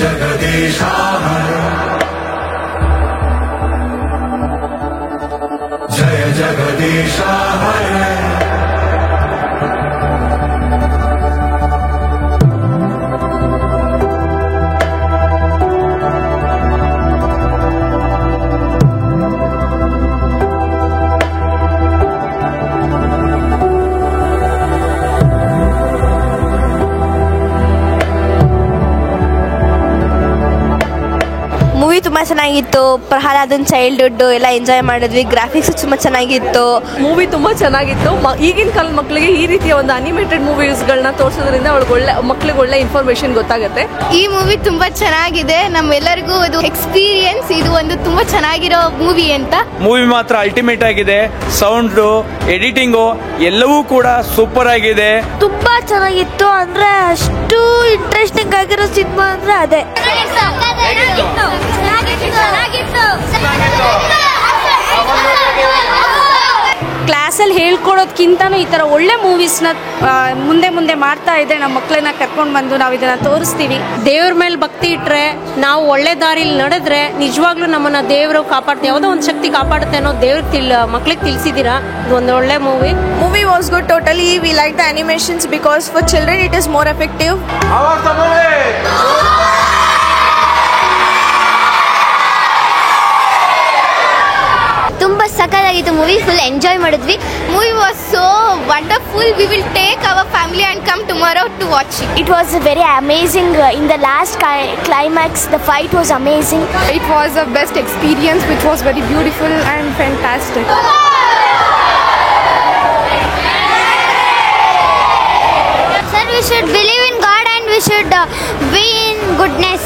जगदीशा जय जगदीशा ಮೂವಿ ತುಂಬ ಚೆನ್ನಾಗಿತ್ತು. ಪ್ರಹ್ಲಾದನ್ ಚೈಲ್ಡ್ಹುಡ್ ಎಲ್ಲ ಎಂಜಾಯ್ ಮಾಡಿದ್ವಿ. ಗ್ರಾಫಿಕ್ಸ್ ತುಂಬ ಚೆನ್ನಾಗಿತ್ತು. ಮೂವಿ ತುಂಬ ಚೆನ್ನಾಗಿತ್ತು. ಈಗಿನ ಕಾಲದ ಮಕ್ಕಳಿಗೆ ಈ ರೀತಿಯ ಒಂದು ಅನಿಮೇಟೆಡ್ ಮೂವೀಸ್ಗಳನ್ನ ತೋರಿಸೋದ್ರಿಂದ ಮಕ್ಕಳಿಗೆ ಒಳ್ಳೆ ಇನ್ಫಾರ್ಮೇಶನ್ ಗೊತ್ತಾಗುತ್ತೆ. ಈ ಮೂವಿ ತುಂಬಾ ಚೆನ್ನಾಗಿದೆ. ನಮ್ಮೆಲ್ಲರಿಗೂ ಇದು ಎಕ್ಸ್ಪೀರಿಯನ್ಸ್. ಇದು ಒಂದು ತುಂಬಾ ಚೆನ್ನಾಗಿರೋ ಮೂವಿ ಅಂತ. ಮೂವಿ ಮಾತ್ರ ಅಲ್ಟಿಮೇಟ್ ಆಗಿದೆ. ಸೌಂಡ್, ಎಡಿಟಿಂಗು ಎಲ್ಲವೂ ಕೂಡ ಸೂಪರ್ ಆಗಿದೆ. ತುಂಬಾ ಚೆನ್ನಾಗಿತ್ತು. ಅಂದ್ರೆ ಅಷ್ಟು ಇಂಟ್ರೆಸ್ಟಿಂಗ್ ಆಗಿರೋ ಸಿನಿಮಾ ಅಂದ್ರೆ ಅದೇ. ಕ್ಲಾಸಲ್ಲಿ ಹೇಳ್ಕೊಡೋದಕ್ಕಿಂತನೂ ಈ ಥರ ಒಳ್ಳೆ ಮೂವೀಸ್ನ ಮುಂದೆ ಮುಂದೆ ಮಾಡ್ತಾ ಇದ್ರೆ ನಮ್ಮ ಮಕ್ಕಳನ್ನ ಕರ್ಕೊಂಡು ಬಂದು ನಾವು ಇದನ್ನು ತೋರಿಸ್ತೀವಿ. ದೇವ್ರ ಮೇಲೆ ಭಕ್ತಿ ಇಟ್ಟರೆ, ನಾವು ಒಳ್ಳೆ ದಾರಿಲಿ ನಡೆದ್ರೆ ನಿಜವಾಗ್ಲೂ ನಮ್ಮನ್ನು ದೇವರು ಕಾಪಾಡ್ತೀವಿ. ಯಾವುದೋ ಒಂದು ಶಕ್ತಿ ಕಾಪಾಡುತ್ತೆ ಅನ್ನೋ ದೇವ್ರಿಗೆ ಮಕ್ಳಿಗೆ ತಿಳಿಸಿದ್ದೀರಾ. ಇದು ಒಂದು ಒಳ್ಳೆ movie. Movie was good totally. We like the animations because for children it is more effective. ತುಂಬಾ ಸಖತ್ತಾಗಿತ್ತು ಮೂವಿ. ಫುಲ್ ಎಂಜಾಯ್ ಮಾಡಿದ್ವಿ. Movie was so wonderful. We will take our family and come tomorrow to watch it. It was very amazing. In the last climax, the fight was amazing. It was the best experience, which was very beautiful and fantastic. Sir, we should believe in God and we should be in goodness.